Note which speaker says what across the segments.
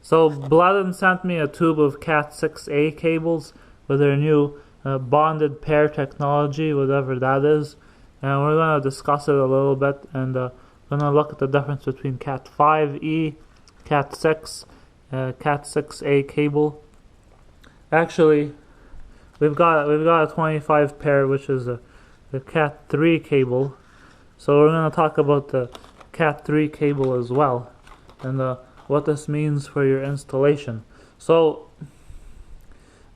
Speaker 1: So Bloodon sent me a tube of Cat6A cables with their new bonded pair technology, whatever that is, and we're going to discuss it a little bit, and going to look at the difference between Cat5e, Cat6, Cat6A cable. Actually, we've got a 25 pair, which is the Cat3 cable. So we're going to talk about the Cat3 cable as well, and what this means for your installation. So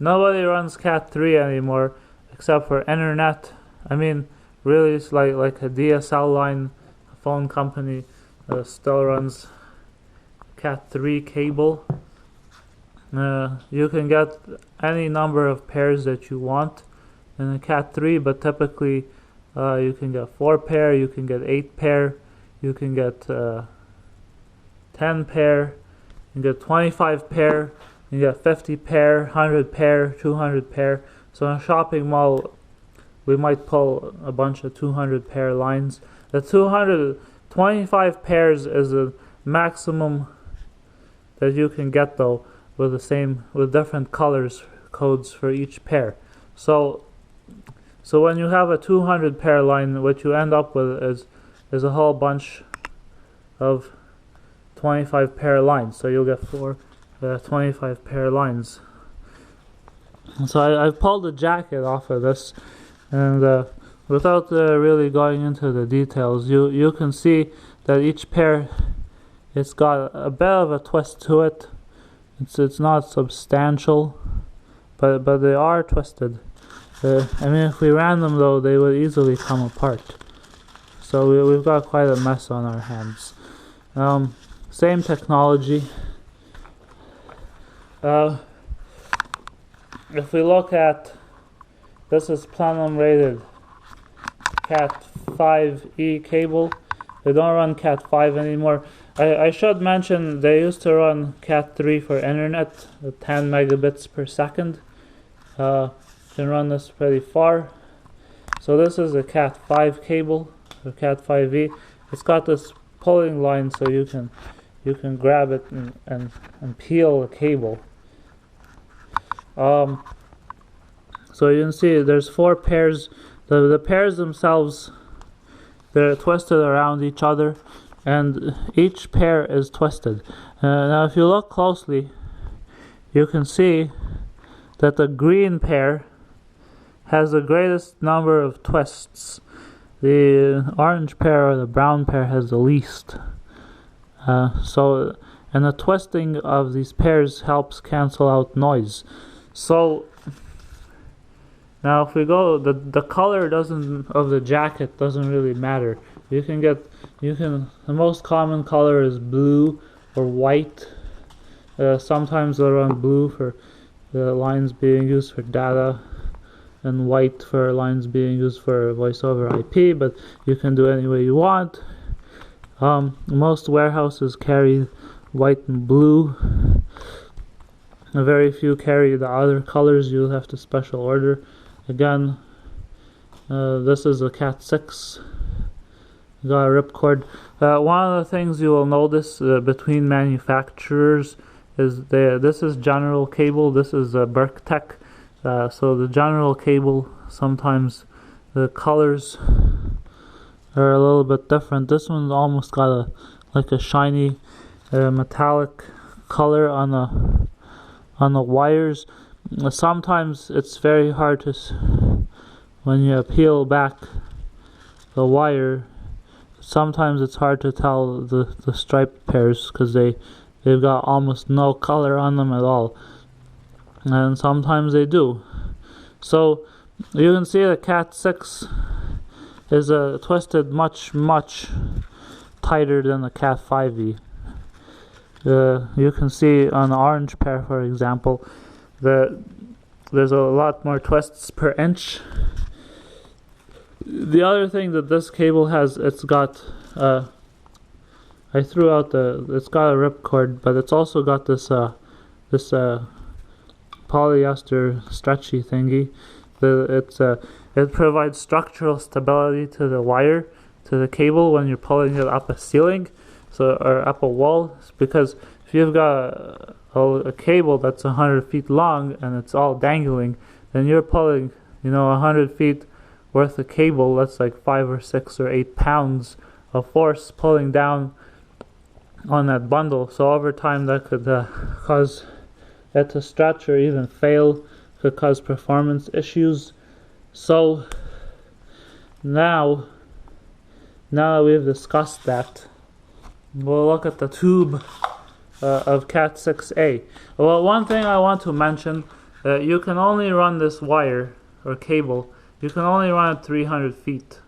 Speaker 1: nobody runs Cat3 anymore except for internet. I mean, really, it's like a DSL line. A phone company still runs Cat3 cable. You can get any number of pairs that you want in a Cat3, but typically you can get 4 pair, you can get 8 pair, you can get 10 pair, you can get 25 pair, you get 50 pair, 100 pair, 200 pair. So in a shopping mall, we might pull a bunch of 200 pair lines. The 225 pairs is the maximum that you can get, though, with different colors codes for each pair. So when you have a 200 pair line, what you end up with is a whole bunch of 25 pair lines. So you'll get 4 25 pair lines. So I've pulled the jacket off of this, and without really going into the details, you can see that each pair, it's got a bit of a twist to it. It's not substantial, but they are twisted. I mean, if we ran them, though, they would easily come apart. So we've got quite a mess on our hands. Same technology. If we look at, this is platinum rated Cat5e cable. They don't run Cat5 anymore. I should mention they used to run Cat3 for internet at 10 megabits per second. Can run this pretty far. So this is a Cat5 cable, or Cat5e. It's got this pulling line, so you can grab it and peel the cable. So you can see there's 4 pairs. The pairs themselves, they're twisted around each other, and each pair is twisted. Now if you look closely, you can see that the green pair has the greatest number of twists. The orange pair or the brown pair has the least. And the twisting of these pairs helps cancel out noise. So now if we go, the color of the jacket doesn't really matter. The most common color is blue or white. Sometimes they'll run blue for the lines being used for data, and white for lines being used for voice over IP, but you can do any way you want. Most warehouses carry white and blue. Very few carry the other colors. You'll have to special order. Again, this is a Cat6. Got a ripcord. One of the things you will notice between manufacturers is this is general cable, this is Berktech. So the general cable, sometimes the colors are a little bit different. This one's almost got like a shiny metallic color on the wires. Sometimes it's very hard to, when you peel back the wire, sometimes it's hard to tell the striped pairs because they've got almost no color on them at all, and sometimes they do. So you can see the Cat6 is twisted much tighter than the Cat5e. You can see on the orange pair, for example, that there's a lot more twists per inch. The other thing that this cable has, it's got I threw out it's got a ripcord, but it's also got this polyester stretchy thingy. It provides structural stability to the wire, to the cable when you're pulling it up a ceiling, or up a wall. Because if you've got a cable that's 100 feet long and it's all dangling, then you're pulling, 100 feet worth of cable. That's like 5 or 6 or 8 pounds of force pulling down on that bundle. So over time that could cause it to stretch or even fail, could cause performance issues. So now that we've discussed that, we'll look at the tube of Cat6A. Well, one thing I want to mention, you can only run this wire or cable, you can only run it 300 feet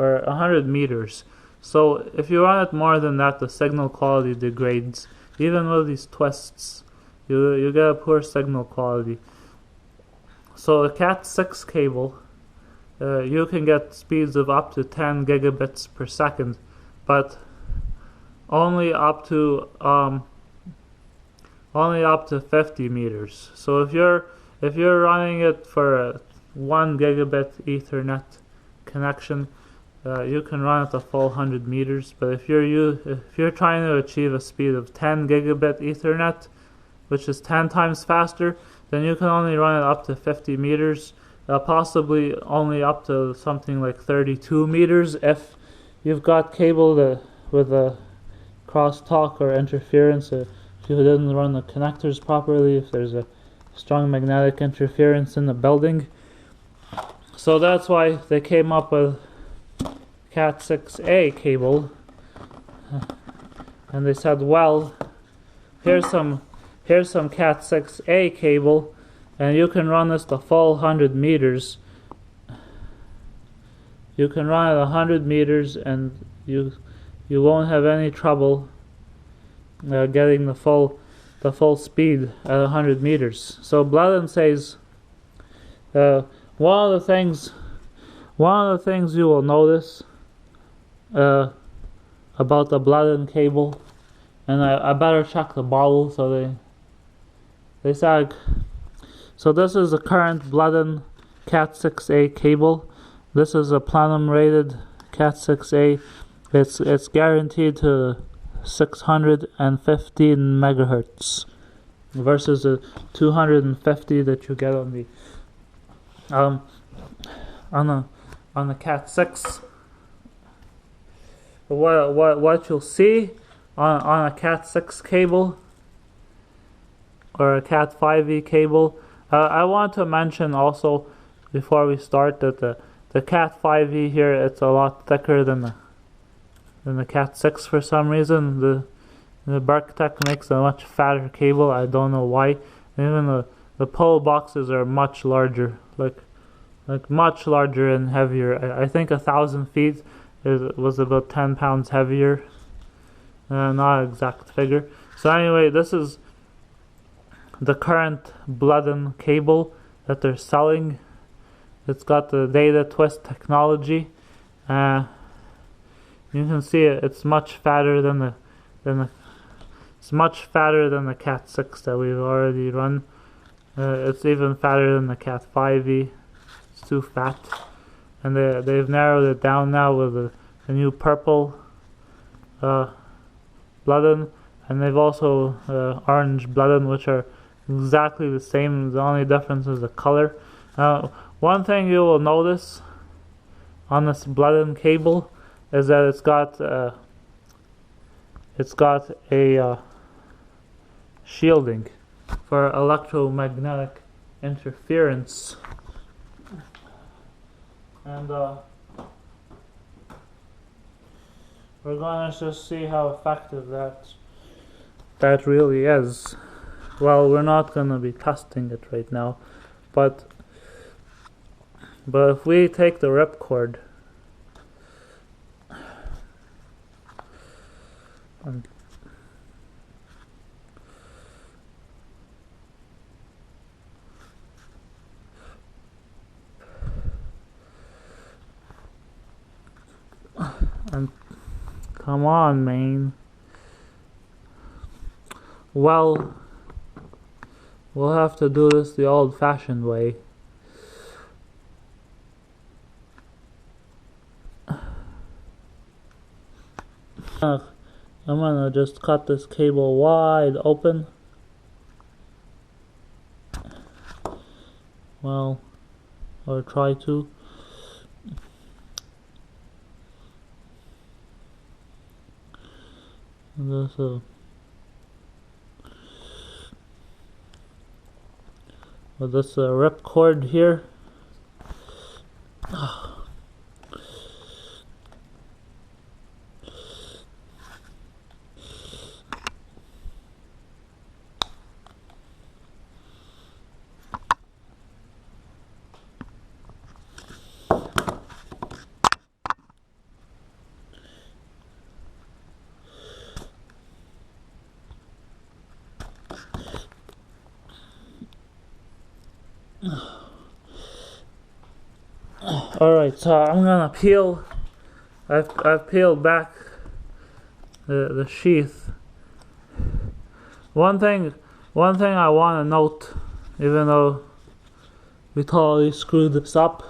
Speaker 1: or 100 meters. So if you run it more than that, the signal quality degrades. Even with these twists, you get a poor signal quality. So a Cat6 cable, you can get speeds of up to 10 gigabits per second, but only up to 50 meters. So if you're running it for a 1 gigabit Ethernet connection, you can run it a full 100 meters. But if you're trying to achieve a speed of 10 gigabit Ethernet, which is 10 times faster, then you can only run it up to 50 meters, possibly only up to something like 32 meters if you've got cable with a crosstalk or interference, if you didn't run the connectors properly, if there's a strong magnetic interference in the building. So that's why they came up with Cat6A cable, and they said, well, here's some Cat6A cable, and you can run this the full 100 meters. You can run it 100 meters, and you won't have any trouble getting the full speed at 100 meters. So Bledin says, one of the things you will notice about the Bledin cable, and I better check the bottle. So they said, so this is the current Bledin Cat6A cable. This is a platinum rated Cat6A. It's guaranteed to 615 megahertz versus the 250 that you get on the Cat6. What you'll see on a Cat6 cable or a Cat5e cable. I want to mention also before we start that the Cat5e here, it's a lot thicker than the Cat6 for some reason. The Berktech makes a much fatter cable. I don't know why. Even the pole boxes are much larger, like much larger and heavier. I think 1,000 feet was about 10 pounds heavier. Not an exact figure. So anyway, this is the current Bledin cable that they're selling. It's got the data twist technology. You can see it's much fatter than the Cat6 that we've already run. It's even fatter than the Cat5e. It's too fat, and they've narrowed it down now with the new purple Bledin, and they've also orange Bledin, which are exactly the same. The only difference is the color. One thing you will notice on this Bledin cable is that it's got a shielding for electromagnetic interference, and we're going to just see how effective that really is. Well, we're not going to be testing it right now, but if we take the ripcord and come on, man. Well, we'll have to do this the old-fashioned way. I'm gonna just cut this cable wide open. Well, or try to. And there's this rip cord here. Alright, so I'm gonna peel. I've peeled back the sheath. One thing I want to note, even though we totally screwed this up,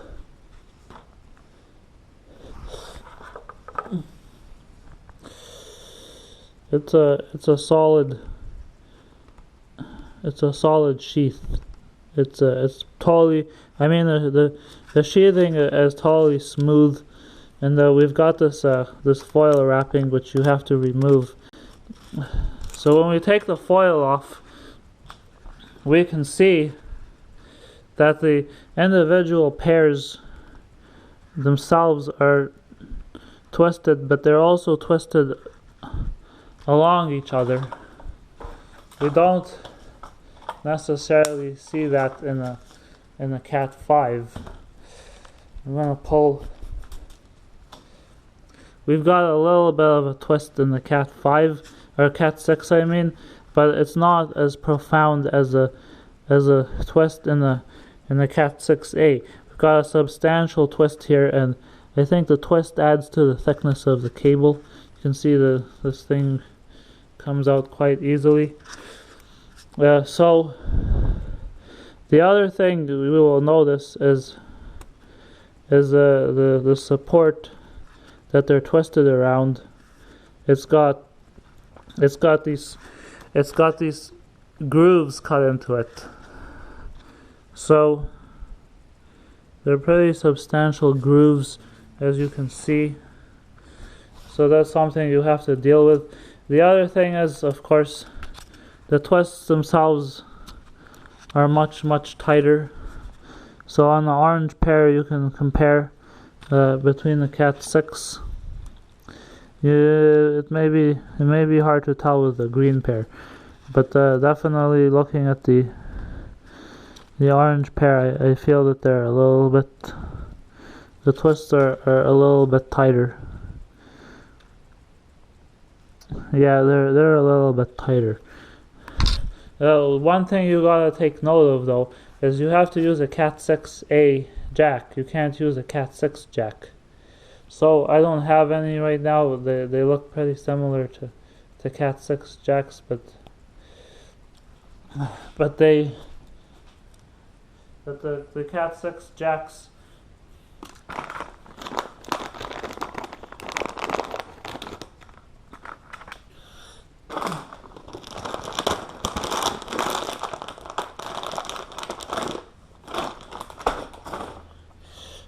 Speaker 1: it's a solid sheath. It's totally, I mean, the sheathing is totally smooth, and we've got this foil wrapping which you have to remove. So when we take the foil off, we can see that the individual pairs themselves are twisted, but they're also twisted along each other. We don't necessarily see that in a Cat5. I'm gonna pull. We've got a little bit of a twist in the Cat5 or Cat6, I mean, but it's not as profound as a twist in the Cat6A. We've got a substantial twist here, and I think the twist adds to the thickness of the cable. You can see this thing comes out quite easily. So the other thing we will notice is the support that they're twisted around. It's got these grooves cut into it. So they're pretty substantial grooves, as you can see. So that's something you have to deal with. The other thing is, of course, the twists themselves are much tighter. So on the orange pair, you can compare between the Cat6. It may be hard to tell with the green pair, but definitely looking at the orange pair, I feel that they're a little bit. The twists are a little bit tighter. Yeah, they're a little bit tighter. One thing you gotta take note of though is you have to use a Cat6A Jack. You can't use a Cat6 Jack. So I don't have any right now. They look pretty similar to Cat6 Jacks, but the Cat6 Jacks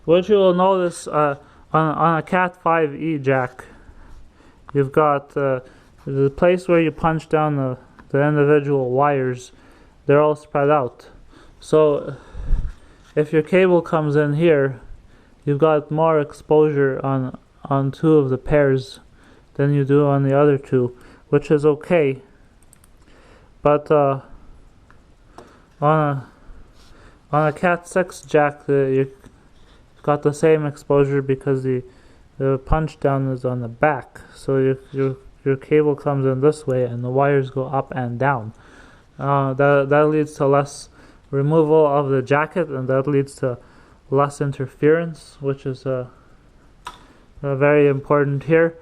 Speaker 1: what you will notice on a Cat5e Jack, you've got the place where you punch down the individual wires, they're all spread out. So if your cable comes in here, you've got more exposure on two of the pairs than you do on the other two, which is okay. But on a Cat6 Jack, you've got the same exposure because the punch down is on the back. So your cable comes in this way and the wires go up and down. That leads to less removal of the jacket, and that leads to less interference, which is very important here.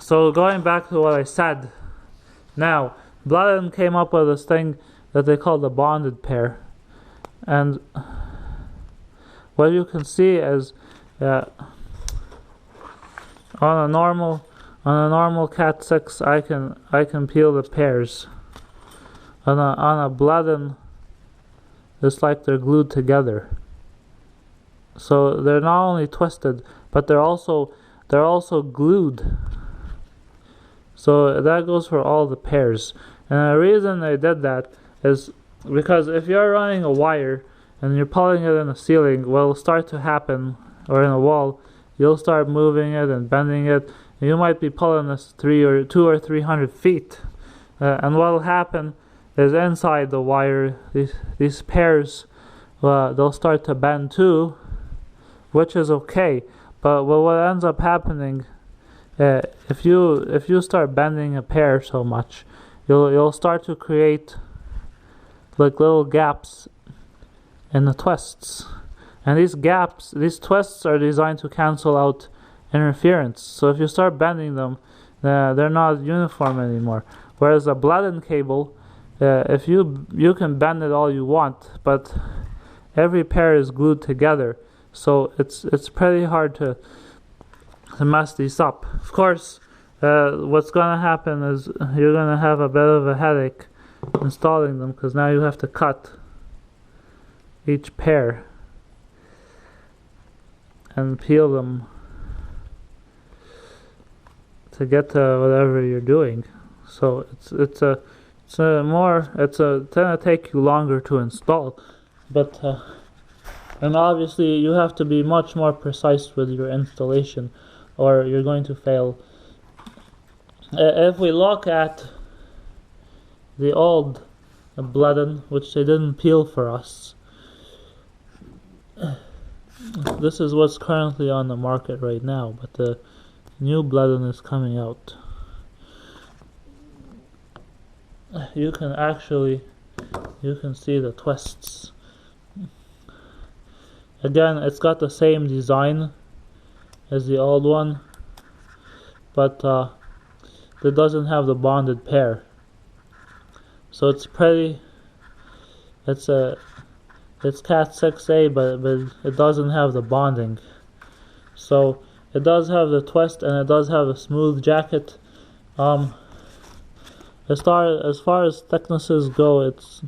Speaker 1: So going back to what I said, now Bloodon came up with this thing that they call the bonded pair, and what you can see is on a On a normal Cat6, I can peel the pairs. On a Blood'n, it's like they're glued together. So they're not only twisted, but they're also glued. So that goes for all the pairs. And the reason I did that is because if you're running a wire and you're pulling it in the ceiling, what will start to happen, or in a wall, you'll start moving it and bending it. And you might be pulling this 200 or 300 feet. And what will happen is inside the wire, these pairs, they'll start to bend too, which is okay. But what ends up happening, if you start bending a pair so much, you'll start to create like little gaps in the twists, and these twists are designed to cancel out interference. So if you start bending them, they're not uniform anymore. Whereas a Blood'n cable, if you can bend it all you want, but every pair is glued together, so it's pretty hard to mess these up. Of course, what's gonna happen is you're gonna have a bit of a headache installing them, because now you have to cut each pair and peel them to get to whatever you're doing. So it's gonna take you longer to install, but and obviously you have to be much more precise with your installation, or you're going to fail. If we look at the old Blood'n, which they didn't peel for us, this is what's currently on the market right now, but the new Blood'n is coming out. You can see the twists. Again, it's got the same design as the old one, but it doesn't have the bonded pair. So it's Cat6A, but it doesn't have the bonding. So it does have the twist, and it does have a smooth jacket. As far as thicknesses go, it's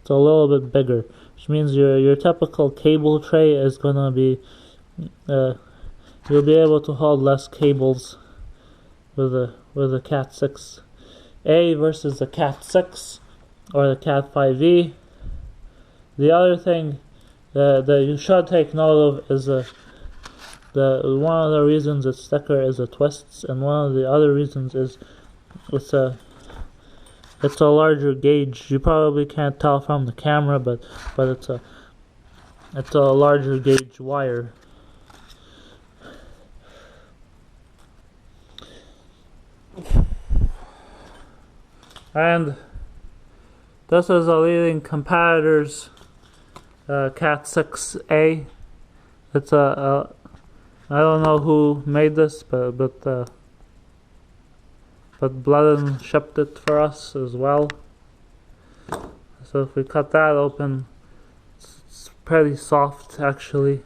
Speaker 1: a little bit bigger, which means your typical cable tray is gonna be you'll be able to hold less cables with a Cat6A versus the Cat6 or the Cat5e. The other thing that you should take note of is one of the reasons it's thicker is the twists, and one of the other reasons is it's a larger gauge. You probably can't tell from the camera, but it's a larger gauge wire. And this is a leading competitor's Cat6A. It's I don't know who made this, but Blood'n shipped it for us as well. So if we cut that open, it's pretty soft actually.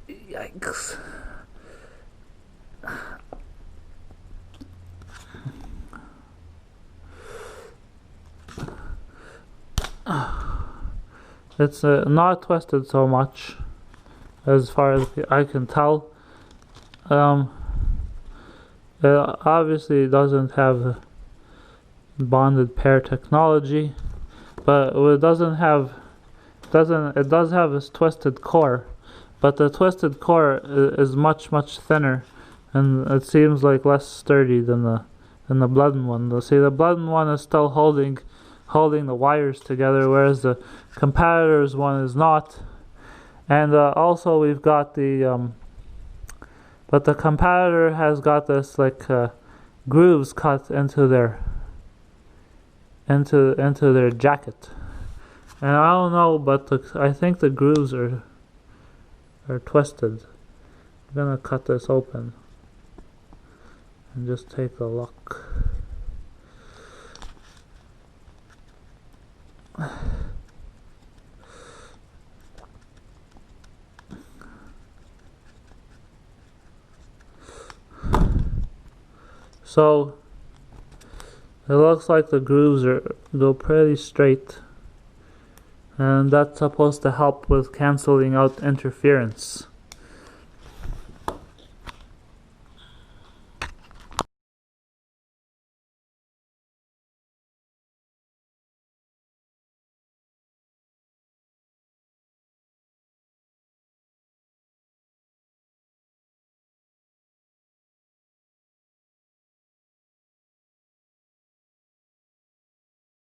Speaker 1: Yikes. It's not twisted so much, as far as I can tell. It obviously doesn't have the bonded pair technology, but it does have this twisted core, but the twisted core is much thinner, and it seems like less sturdy than the Blood'n one. See, the Blood'n one is still holding the wires together, whereas the competitor's one is not. And also we've got the but the competitor has got this like grooves cut into their jacket, and I don't know, but I think the grooves are twisted. I'm gonna cut this open and just take a look. So it looks like the grooves go pretty straight, and that's supposed to help with canceling out interference.